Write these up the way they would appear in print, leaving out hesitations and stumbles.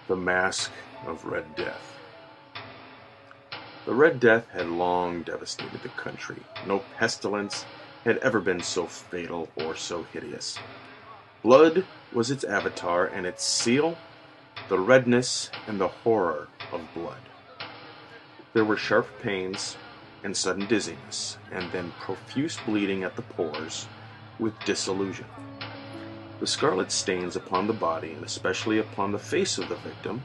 The Masque of Red Death. The Red Death had long devastated the country. No pestilence had ever been so fatal or so hideous. Blood was its avatar, and its seal, the redness and the horror of blood. There were sharp pains and sudden dizziness, and then profuse bleeding at the pores with dissolution. The scarlet stains upon the body, and especially upon the face of the victim,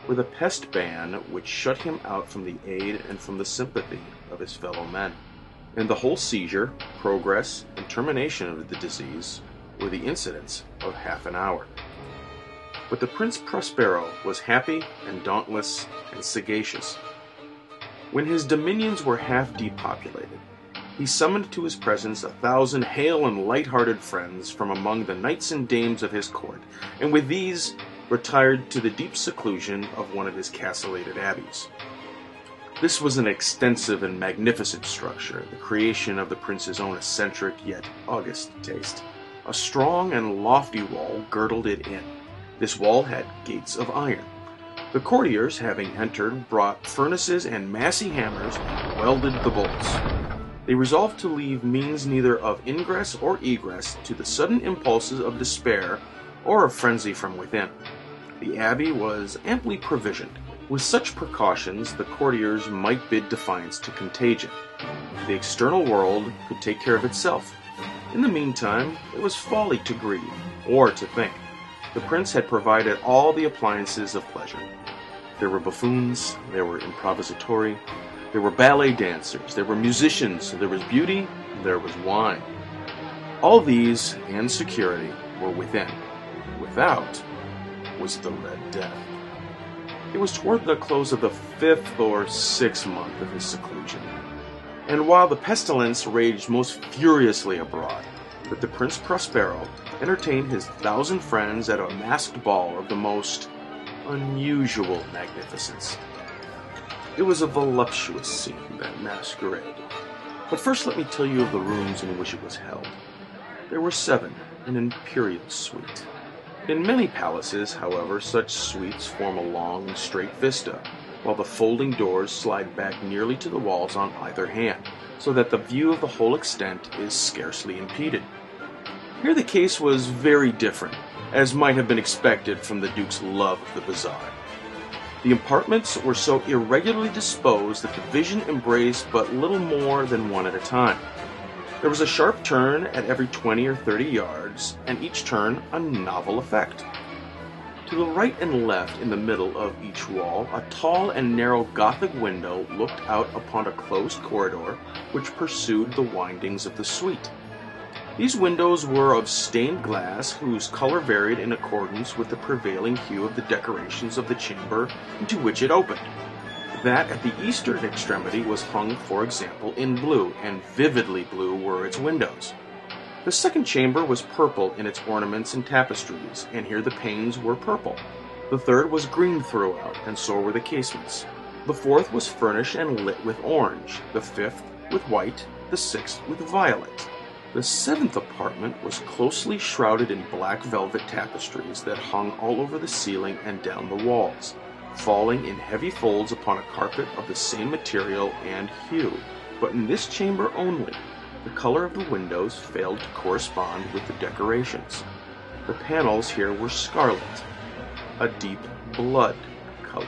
were the pest ban which shut him out from the aid and from the sympathy of his fellow men. And the whole seizure, progress, and termination of the disease were the incidents of half an hour. But the Prince Prospero was happy and dauntless and sagacious. When his dominions were half depopulated, he summoned to his presence 1,000 hale and light-hearted friends from among the knights and dames of his court, and with these retired to the deep seclusion of one of his castellated abbeys. This was an extensive and magnificent structure, the creation of the prince's own eccentric yet august taste. A strong and lofty wall girdled it in. This wall had gates of iron. The courtiers, having entered, brought furnaces and massy hammers, and welded the bolts. They resolved to leave means neither of ingress or egress to the sudden impulses of despair or of frenzy from within. The abbey was amply provisioned. With such precautions, the courtiers might bid defiance to contagion. The external world could take care of itself. In the meantime, it was folly to grieve, or to think. The prince had provided all the appliances of pleasure. There were buffoons, there were improvisatori, there were ballet dancers, there were musicians, there was beauty, there was wine. All these, and security, were within. Without was the Red Death. It was toward the close of the 5th or 6th month of his seclusion, and while the pestilence raged most furiously abroad, that the Prince Prospero entertained his 1,000 friends at a masked ball of the most unusual magnificence. It was a voluptuous scene, that masquerade. But first let me tell you of the rooms in which it was held. There were 7, an imperial suite. In many palaces, however, such suites form a long and straight vista, while the folding doors slide back nearly to the walls on either hand, so that the view of the whole extent is scarcely impeded. Here the case was very different, as might have been expected from the Duke's love of the bizarre. The apartments were so irregularly disposed that the vision embraced but little more than one at a time. There was a sharp turn at every 20 or 30 yards, and each turn a novel effect. To the right and left in the middle of each wall, a tall and narrow Gothic window looked out upon a closed corridor which pursued the windings of the suite. These windows were of stained glass, whose color varied in accordance with the prevailing hue of the decorations of the chamber into which it opened. That at the eastern extremity was hung, for example, in blue, and vividly blue were its windows. The second chamber was purple in its ornaments and tapestries, and here the panes were purple. The third was green throughout, and so were the casements. The fourth was furnished and lit with orange, the fifth with white, the sixth with violet. The 7th apartment was closely shrouded in black velvet tapestries that hung all over the ceiling and down the walls, falling in heavy folds upon a carpet of the same material and hue. But in this chamber only, the color of the windows failed to correspond with the decorations. The panels here were scarlet, a deep blood color.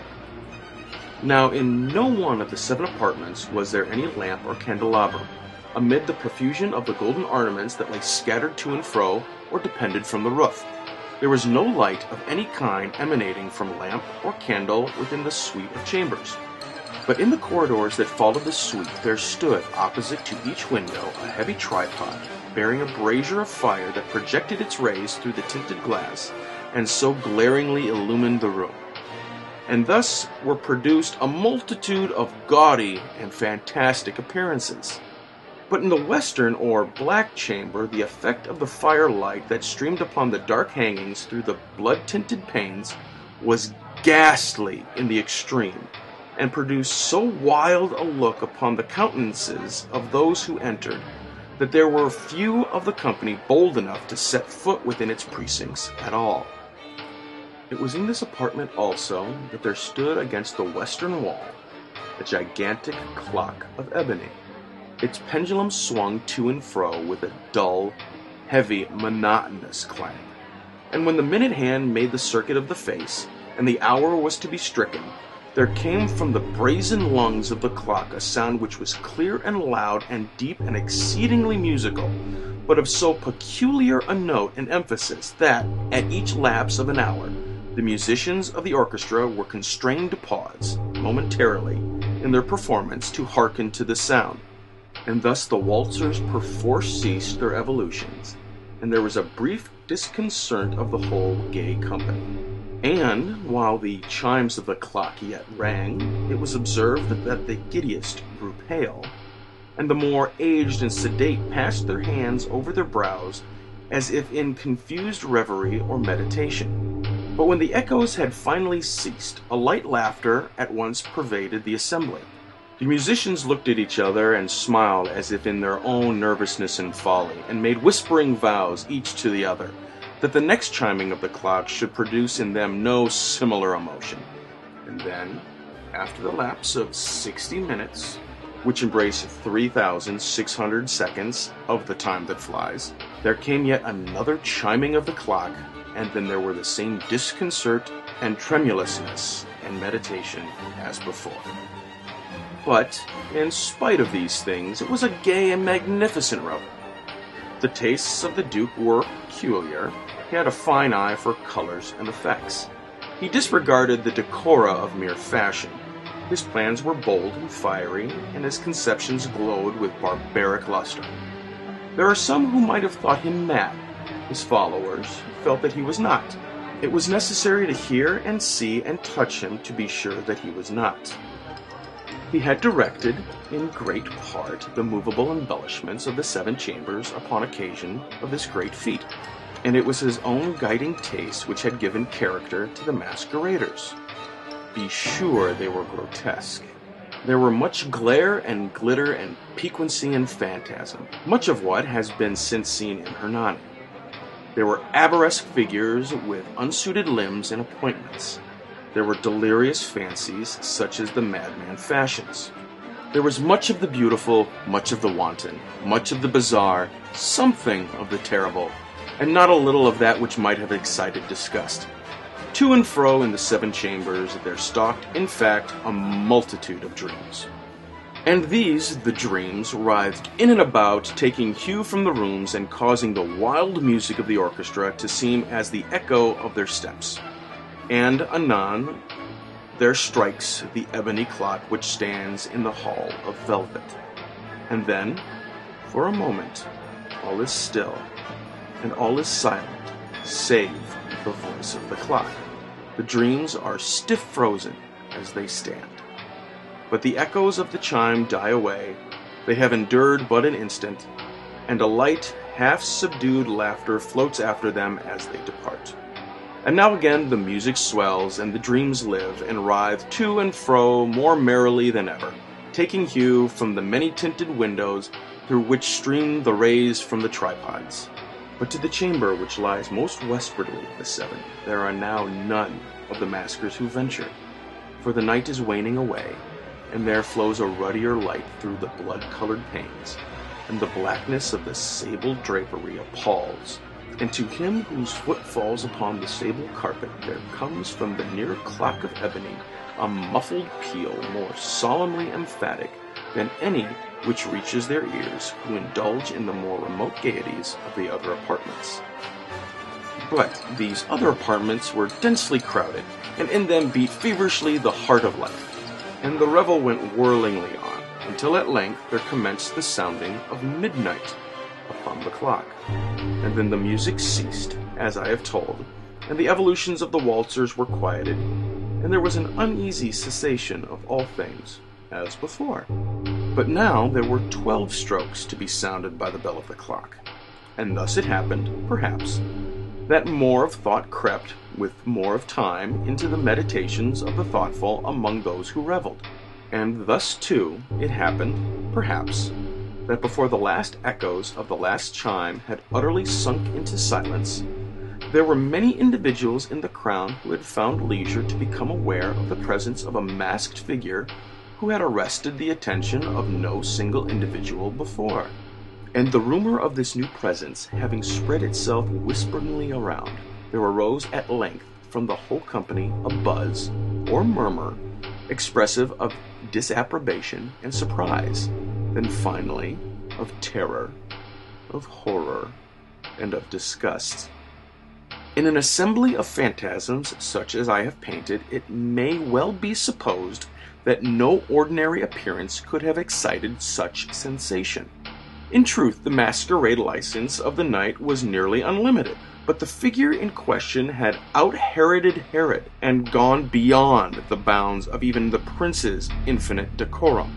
Now, in no one of the 7 apartments was there any lamp or candelabrum, amid the profusion of the golden ornaments that lay scattered to and fro or depended from the roof. There was no light of any kind emanating from lamp or candle within the suite of chambers. But in the corridors that followed the suite there stood, opposite to each window, a heavy tripod, bearing a brazier of fire that projected its rays through the tinted glass, and so glaringly illumined the room. And thus were produced a multitude of gaudy and fantastic appearances. But in the western or black chamber, the effect of the firelight that streamed upon the dark hangings through the blood-tinted panes was ghastly in the extreme, and produced so wild a look upon the countenances of those who entered, that there were few of the company bold enough to set foot within its precincts at all. It was in this apartment also that there stood against the western wall a gigantic clock of ebony. Its pendulum swung to and fro with a dull, heavy, monotonous clang. And when the minute hand made the circuit of the face, and the hour was to be stricken, there came from the brazen lungs of the clock a sound which was clear and loud and deep and exceedingly musical, but of so peculiar a note and emphasis that, at each lapse of an hour, the musicians of the orchestra were constrained to pause, momentarily, in their performance to hearken to the sound. And thus the waltzers perforce ceased their evolutions, and there was a brief disconcert of the whole gay company. And, while the chimes of the clock yet rang, it was observed that the giddiest grew pale, and the more aged and sedate passed their hands over their brows as if in confused reverie or meditation. But when the echoes had finally ceased, a light laughter at once pervaded the assembly. The musicians looked at each other and smiled as if in their own nervousness and folly, and made whispering vows each to the other that the next chiming of the clock should produce in them no similar emotion. And then, after the lapse of 60 minutes, which embrace 3,600 seconds of the time that flies, there came yet another chiming of the clock, and then there were the same disconcert and tremulousness and meditation as before. But, in spite of these things, it was a gay and magnificent revel. The tastes of the Duke were peculiar. He had a fine eye for colors and effects. He disregarded the decora of mere fashion. His plans were bold and fiery, and his conceptions glowed with barbaric luster. There are some who might have thought him mad. His followers felt that he was not. It was necessary to hear and see and touch him to be sure that he was not. He had directed, in great part, the movable embellishments of the 7 chambers upon occasion of this great feat, and it was his own guiding taste which had given character to the masqueraders. Be sure they were grotesque. There were much glare and glitter and piquancy and phantasm, much of what has been since seen in Hernani. There were arabesque figures with unsuited limbs and appointments. There were delirious fancies, such as the madman fashions. There was much of the beautiful, much of the wanton, much of the bizarre, something of the terrible, and not a little of that which might have excited disgust. To and fro in the 7 chambers there stalked, in fact, a multitude of dreams. And these, the dreams, writhed in and about, taking hue from the rooms and causing the wild music of the orchestra to seem as the echo of their steps. And anon there strikes the ebony clock which stands in the hall of velvet. And then, for a moment, all is still, and all is silent, save the voice of the clock. The dreams are stiff frozen as they stand. But the echoes of the chime die away. They have endured but an instant, and a light, half-subdued laughter floats after them as they depart. And now again the music swells, and the dreams live and writhe to and fro more merrily than ever, taking hue from the many-tinted windows through which stream the rays from the tripods. But to the chamber which lies most westwardly of the 7, there are now none of the maskers who venture, for the night is waning away, and there flows a ruddier light through the blood-colored panes, and the blackness of the sable drapery appalls, and to him whose foot falls upon the sable carpet there comes from the near clock of ebony a muffled peal more solemnly emphatic than any which reaches their ears who indulge in the more remote gaieties of the other apartments. But these other apartments were densely crowded, and in them beat feverishly the heart of life, and the revel went whirlingly on, until at length there commenced the sounding of midnight upon the clock. And then the music ceased, as I have told, and the evolutions of the waltzers were quieted, and there was an uneasy cessation of all things, as before. But now there were 12 strokes to be sounded by the bell of the clock, and thus it happened, perhaps, that more of thought crept, with more of time, into the meditations of the thoughtful among those who revelled. And thus, too, it happened, perhaps, that before the last echoes of the last chime had utterly sunk into silence, There were many individuals in the crowd who had found leisure to become aware of the presence of a masked figure who had arrested the attention of no single individual before. And the rumor of this new presence having spread itself whisperingly around, there arose at length from the whole company a buzz, or murmur, expressive of disapprobation and surprise, then finally of terror, of horror, and of disgust. In an assembly of phantasms such as I have painted, it may well be supposed that no ordinary appearance could have excited such sensation. In truth, the masquerade license of the night was nearly unlimited, but the figure in question had out-Heroded Herod and gone beyond the bounds of even the prince's infinite decorum.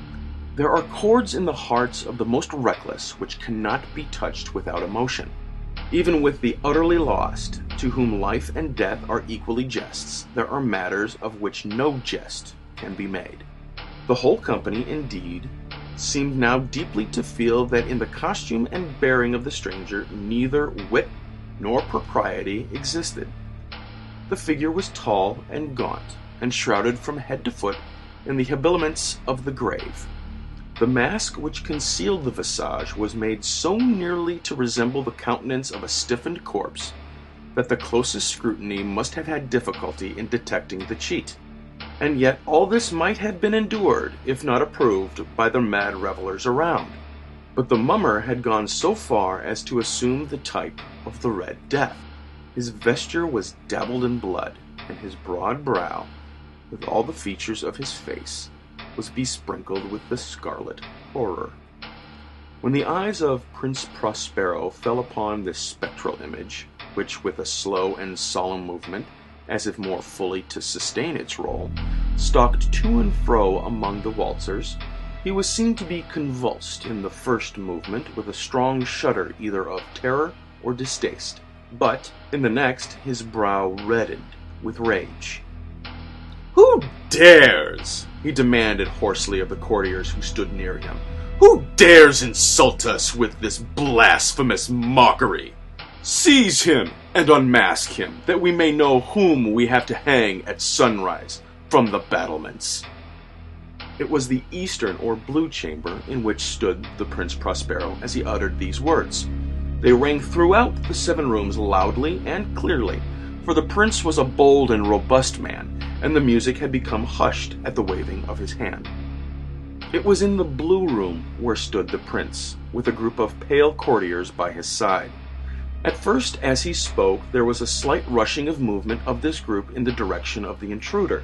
There are chords in the hearts of the most reckless which cannot be touched without emotion. Even with the utterly lost, to whom life and death are equally jests, there are matters of which no jest can be made. The whole company, indeed, seemed now deeply to feel that in the costume and bearing of the stranger neither wit nor propriety existed. The figure was tall and gaunt, and shrouded from head to foot in the habiliments of the grave. The mask which concealed the visage was made so nearly to resemble the countenance of a stiffened corpse that the closest scrutiny must have had difficulty in detecting the cheat. And yet all this might have been endured, if not approved, by the mad revelers around. But the mummer had gone so far as to assume the type of the Red Death. His vesture was dabbled in blood, and his broad brow, with all the features of his face, was besprinkled with the scarlet horror. When the eyes of Prince Prospero fell upon this spectral image, which with a slow and solemn movement, as if more fully to sustain its role, stalked to and fro among the waltzers, he was seen to be convulsed in the first movement with a strong shudder either of terror or distaste, but in the next his brow reddened with rage. "Who dares?" he demanded hoarsely of the courtiers who stood near him. "Who dares insult us with this blasphemous mockery? Seize him and unmask him, that we may know whom we have to hang at sunrise from the battlements." It was the eastern or blue chamber in which stood the Prince Prospero as he uttered these words. They rang throughout the 7 rooms loudly and clearly, for the prince was a bold and robust man, and the music had become hushed at the waving of his hand. It was in the blue room where stood the prince, with a group of pale courtiers by his side. At first, as he spoke, there was a slight rushing of movement of this group in the direction of the intruder,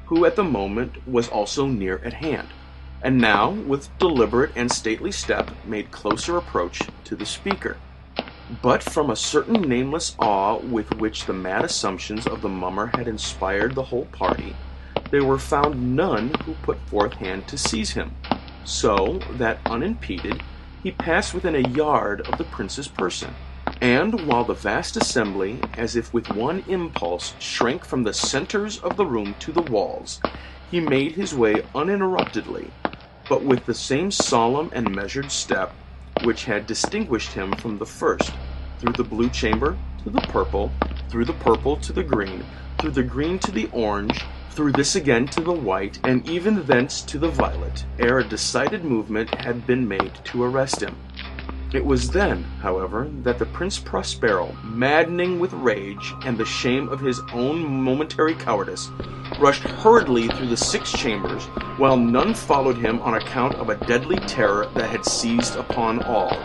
who at the moment was also near at hand, and now, with deliberate and stately step, made closer approach to the speaker. But from a certain nameless awe with which the mad assumptions of the mummer had inspired the whole party, there were found none who put forth hand to seize him, so that, unimpeded, he passed within a yard of the prince's person, and while the vast assembly, as if with one impulse, shrank from the centers of the room to the walls, he made his way uninterruptedly, but with the same solemn and measured step which had distinguished him from the first, through the blue chamber to the purple, through the purple to the green, through the green to the orange, through this again to the white, and even thence to the violet, ere a decided movement had been made to arrest him. It was then, however, that the Prince Prospero, maddening with rage and the shame of his own momentary cowardice, rushed hurriedly through the 6 chambers, while none followed him on account of a deadly terror that had seized upon all.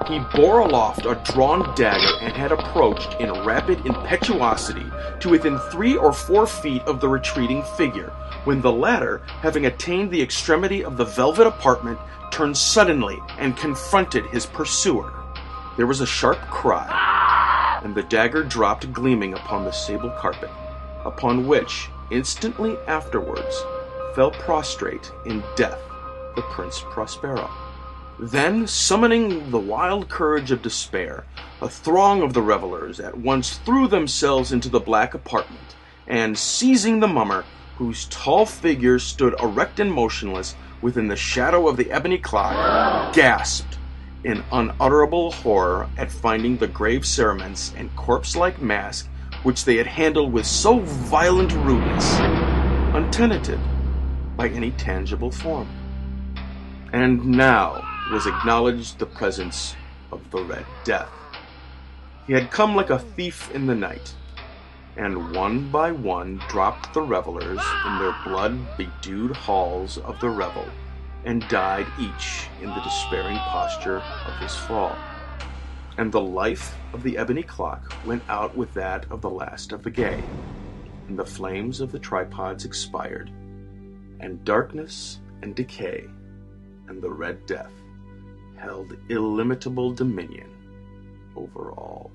He bore aloft a drawn dagger and had approached in rapid impetuosity to within 3 or 4 feet of the retreating figure, when the latter, having attained the extremity of the velvet apartment, turned suddenly and confronted his pursuer. There was a sharp cry, and the dagger dropped gleaming upon the sable carpet, upon which, instantly afterwards, fell prostrate in death the Prince Prospero. Then, summoning the wild courage of despair, a throng of the revelers at once threw themselves into the black apartment, and, seizing the mummer, whose tall figure stood erect and motionless within the shadow of the ebony clock, gasped, in unutterable horror at finding the grave cerements and corpse-like mask which they had handled with so violent rudeness, untenanted by any tangible form. And now was acknowledged the presence of the Red Death. He had come like a thief in the night, and one by one dropped the revelers in their blood-bedewed halls of the revel, and died each in the despairing posture of his fall. And the life of the ebony clock went out with that of the last of the gay, and the flames of the tripods expired, and darkness and decay and the Red Death held illimitable dominion over all.